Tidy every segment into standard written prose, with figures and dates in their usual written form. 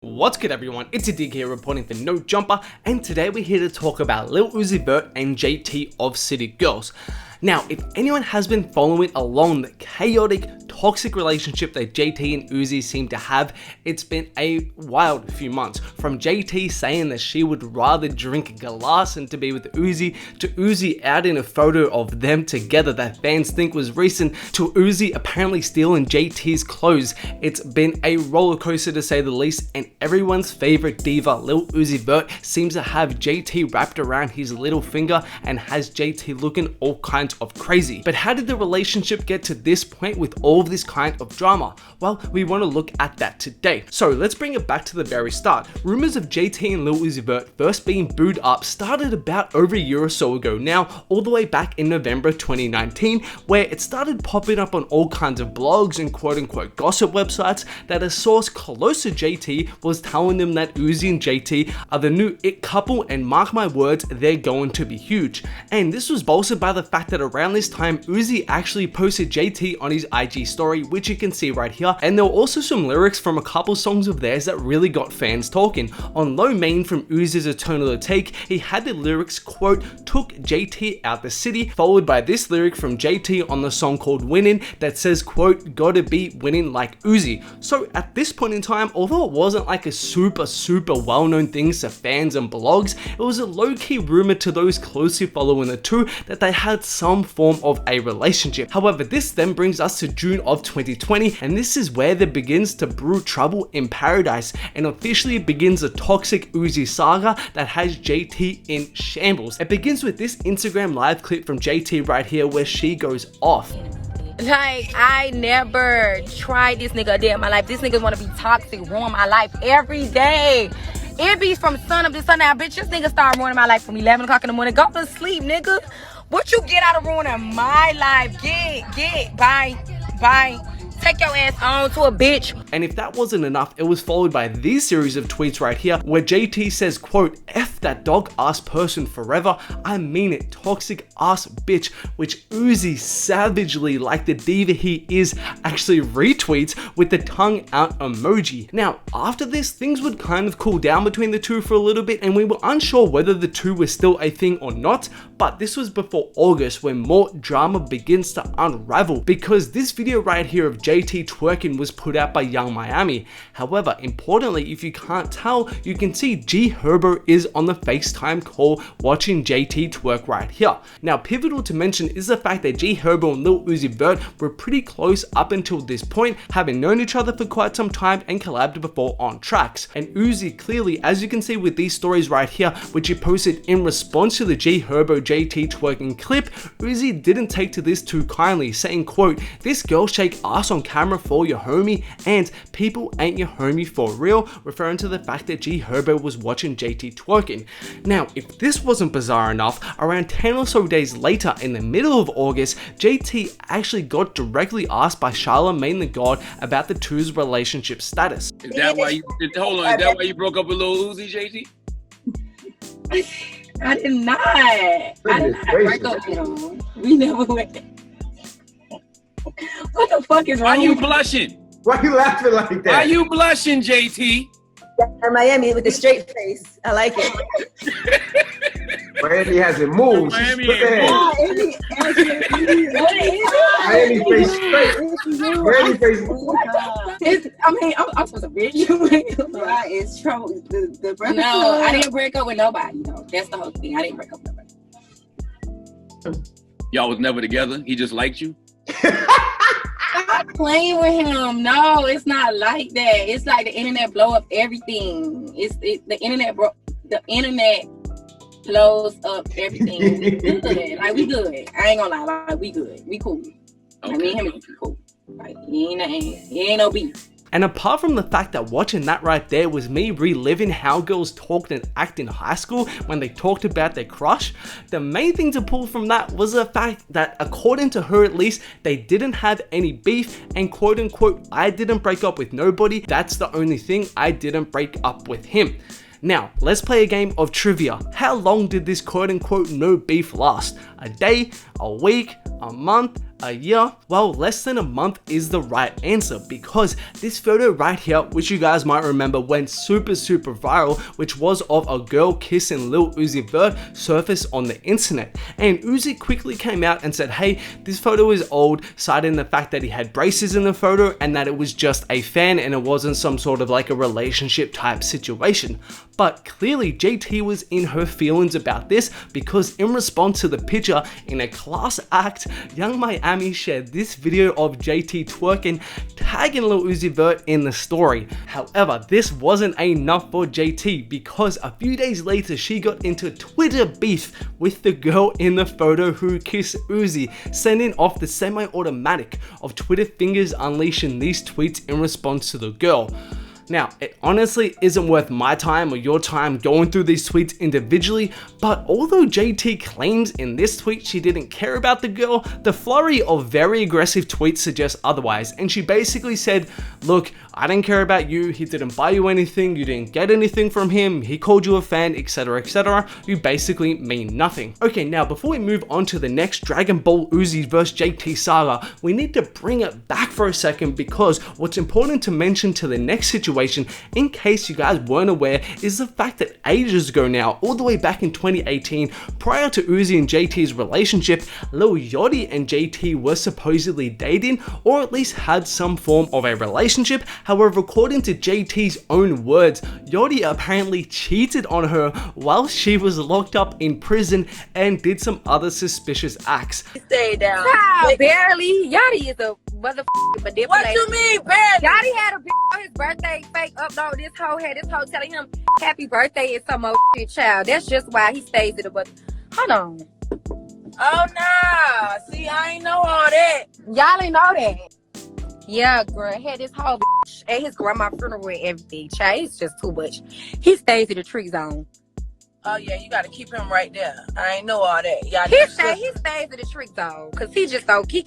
What's good everyone, it's Yadiiiigg here reporting for No Jumper, and today we're here to talk about Lil Uzi Vert and JT of City Girls. Now, if anyone has been following along the chaotic, toxic relationship that JT and Uzi seem to have, it's been a wild few months. From JT saying that she would rather drink a glass than to be with Uzi, to Uzi adding a photo of them together that fans think was recent, to Uzi apparently stealing JT's clothes. It's been a roller coaster to say the least, and everyone's favorite diva, Lil Uzi Vert, seems to have JT wrapped around his little finger and has JT looking all kinds of crazy. But how did the relationship get to this point with all of this kind of drama? Well, we want to look at that today. So let's bring it back to the very start. Rumors of JT and Lil Uzi Vert first being booed up started about over a year or so ago now, all the way back in November 2019, where it started popping up on all kinds of blogs and quote-unquote gossip websites that a source close to JT was telling them that Uzi and JT are the new it couple, and mark my words, they're going to be huge. And this was bolstered by the fact that around this time, Uzi actually posted JT on his IG story, which you can see right here, and there were also some lyrics from a couple songs of theirs that really got fans talking. On Low Main from Uzi's Eternal Take, he had the lyrics, quote, took JT out the city, followed by this lyric from JT on the song called Winning that says, quote, gotta be winning like Uzi. So at this point in time, although it wasn't like a super well-known thing to fans and blogs, it was a low-key rumor to those closely following the two that they had some form of a relationship. However, this then brings us to June of 2020, and this is where there begins to brew trouble in paradise, and officially begins a toxic Uzi saga that has JT in shambles. It begins with this Instagram live clip from JT right here where she goes off. Like, I never tried this nigga a day in my life. This nigga wanna be toxic, ruin my life every day. It be from sun up to sundown. Bitch, this nigga start ruining my life from 11 o'clock in the morning. Go to sleep, nigga. What you get out of ruining my life? Get, bye. Take your ass on to a bitch. And if that wasn't enough, it was followed by this series of tweets right here where JT says, quote, F that dog ass person forever, I mean it, toxic ass bitch, which Uzi savagely, like the diva he is, actually retweets with the tongue out emoji. Now, after this, things would kind of cool down between the two for a little bit, and we were unsure whether the two were still a thing or not, but this was before August when more drama begins to unravel, because this video right here of JT twerking was put out by Young Miami. However, importantly, if you can't tell, you can see G Herbo is on the FaceTime call watching JT twerk right here. Now, pivotal to mention is the fact that G Herbo and Lil Uzi Vert were pretty close up until this point, having known each other for quite some time and collabed before on tracks. And Uzi clearly, as you can see with these stories right here, which he posted in response to the G Herbo JT twerking clip, Uzi didn't take to this too kindly, saying, quote, this girl shake ass on camera for your homie, and people ain't your homie for real, referring to the fact that G Herbo was watching JT twerking. Now, if this wasn't bizarre enough, around 10 or so days later, in the middle of August, JT actually got directly asked by Charlamagne the God about the two's relationship status. Is that why you, hold on, is that why you broke up with Lil Uzi, JT? I did not. I did not break up with him. We never went. What the fuck is wrong? Why you blushing? Why you laughing like that? Why you blushing, JT? Miami with the straight face. I like it. Miami hasn't moved. Miami Look ain't at Miami face straight. Miami face. I'm supposed to bitch you. It's trouble. The No, I didn't break up with nobody. No, that's the whole thing. I didn't break up with nobody. Y'all was never together? He just liked you? Stop playing with him. No, it's not like that. It's like the internet blow up everything. The internet blows up everything. We good. Like, we good. I ain't gonna lie. Like, we good. We cool. Okay. I mean, him is cool. Like, he ain't no beef. And apart from the fact that watching that right there was me reliving how girls talked and acted in high school when they talked about their crush, the main thing to pull from that was the fact that, according to her at least, they didn't have any beef, and quote unquote, I didn't break up with nobody, that's the only thing, I didn't break up with him. Now, let's play a game of trivia. How long did this quote unquote no beef last? A day, a week, a month, a year? Well, less than a month is the right answer, because this photo right here, which you guys might remember went super viral, which was of a girl kissing Lil Uzi Vert, surfaced on the internet. And Uzi quickly came out and said, hey, this photo is old, citing the fact that he had braces in the photo and that it was just a fan and it wasn't some sort of like a relationship type situation. But clearly JT was in her feelings about this, because in response to the picture, in a class act, Young Miami shared this video of JT twerking, tagging Lil Uzi Vert in the story. However, this wasn't enough for JT, because a few days later she got into Twitter beef with the girl in the photo who kissed Uzi, sending off the semi-automatic of Twitter fingers unleashing these tweets in response to the girl. Now, it honestly isn't worth my time or your time going through these tweets individually, but although JT claims in this tweet she didn't care about the girl, the flurry of very aggressive tweets suggests otherwise, and she basically said, look, I didn't care about you, he didn't buy you anything, you didn't get anything from him, he called you a fan, etc, you basically mean nothing. Okay, now before we move on to the next Dragon Ball Uzi vs JT saga, we need to bring it back for a second, because what's important to mention to the next situation, in case you guys weren't aware, is the fact that ages ago now, all the way back in 2018, prior to Uzi and JT's relationship, Lil Yachty and JT were supposedly dating, or at least had some form of a relationship. However, according to JT's own words, Yachty apparently cheated on her while she was locked up in prison and did some other suspicious acts. Stay down. Child, barely. Yachty is a motherfucking manipulator. What you mean, barely? Yachty had a bitch on his birthday, fake upload this hoe had this hoe telling him happy birthday and some old shit, child. That's just why he stays in the but. Hold on. Oh nah. See, I ain't know all that. Y'all ain't know that. Yeah, girl, had this whole bitch at his grandma's funeral and everything. Child, it's just too much. He stays in the tree zone. Oh yeah, you gotta keep him right there. I ain't know all that. Y'all he stays in the trick zone, cause he just don't. He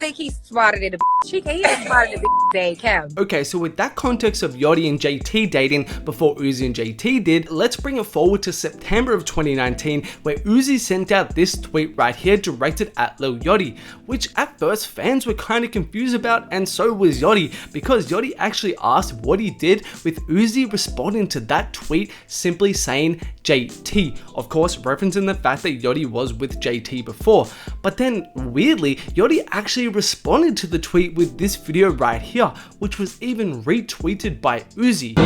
think he's smarter than the bitch. He ain't smarter than the they count. Okay, so with that context of Yachty and JT dating before Uzi and JT did, let's bring it forward to September of 2019, where Uzi sent out this tweet right here directed at Lil Yachty, which at first fans were kind of confused about, and so was Yachty, because Yachty actually asked what he did, with Uzi responding to that tweet simply saying JT, of course referencing the fact that Yachty was with JT before. But then weirdly, Yachty actually responded to the tweet with this video right here, which was even retweeted by Uzi.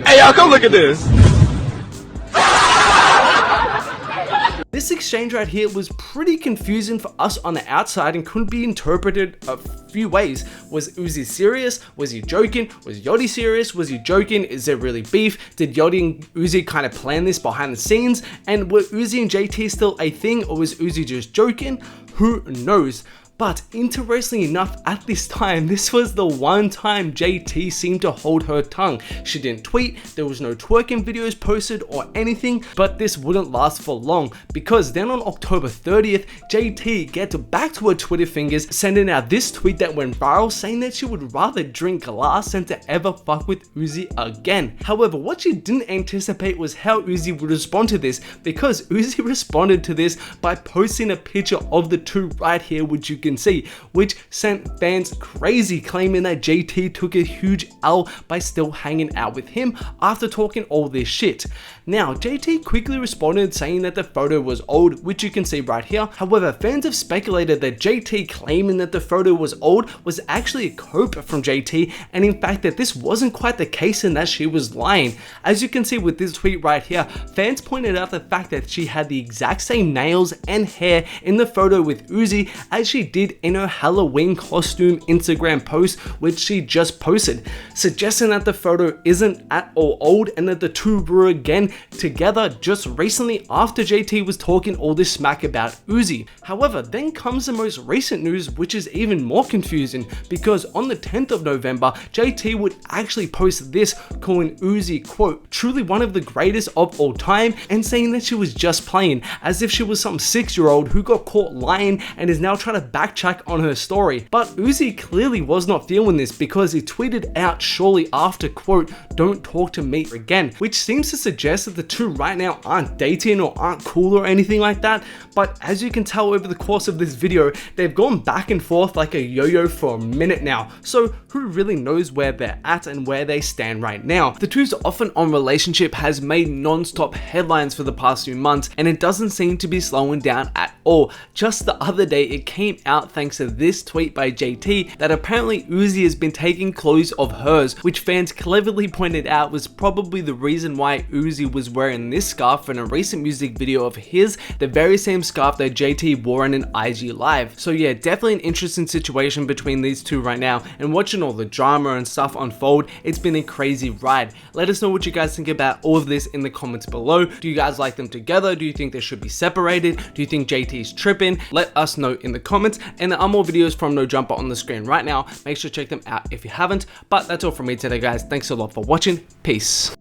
Hey y'all, come look at this. This exchange right here was pretty confusing for us on the outside and couldn't be interpreted a few ways. Was Uzi serious? Was he joking? Was Yachty serious? Was he joking? Is there really beef? Did Yachty and Uzi kind of plan this behind the scenes? And were Uzi and JT still a thing, or was Uzi just joking? Who knows? But interestingly enough, at this time, this was the one time JT seemed to hold her tongue. She didn't tweet, there was no twerking videos posted or anything, but this wouldn't last for long, because then on October 30th, JT gets back to her Twitter fingers, sending out this tweet that went viral, saying that she would rather drink glass than to ever fuck with Uzi again. However, what she didn't anticipate was how Uzi would respond to this, because Uzi responded to this by posting a picture of the two right here, which you can see, which sent fans crazy, claiming that JT took a huge L by still hanging out with him after talking all this shit. Now, JT quickly responded saying that the photo was old, which you can see right here. However, fans have speculated that JT claiming that the photo was old was actually a cope from JT, and in fact that this wasn't quite the case and that she was lying. As you can see with this tweet right here, fans pointed out the fact that she had the exact same nails and hair in the photo with Uzi as she did in her Halloween costume Instagram post, which she just posted, suggesting that the photo isn't at all old and that the two were again together just recently after JT was talking all this smack about Uzi. However, then comes the most recent news, which is even more confusing, because on the 10th of November, JT would actually post this, calling Uzi, quote, truly one of the greatest of all time, and saying that she was just playing, as if she was some 6-year-old who got caught lying and is now trying to back backtrack on her story. But Uzi clearly was not feeling this because he tweeted out shortly after, quote, "Don't talk to me again," which seems to suggest that the two right now aren't dating or aren't cool or anything like that. But as you can tell over the course of this video, they've gone back and forth like a yo-yo for a minute now. So who really knows where they're at and where they stand right now? The two's off-and-on relationship has made non-stop headlines for the past few months, and it doesn't seem to be slowing down at all. Just the other day, it came out thanks to this tweet by JT that apparently Uzi has been taking clothes of hers, which fans cleverly pointed out was probably the reason why Uzi was wearing this scarf in a recent music video of his, the very same scarf that JT wore in an IG live. So yeah, definitely an interesting situation between these two right now, and watching all the drama and stuff unfold, it's been a crazy ride. Let us know what you guys think about all of this in the comments below. Do you guys like them together? Do you think they should be separated? Do you think JT's tripping? Let us know in the comments, and there are more videos from No Jumper on the screen right now. Make sure to check them out if you haven't. But that's all from me today, guys. Thanks a lot for watching. Peace.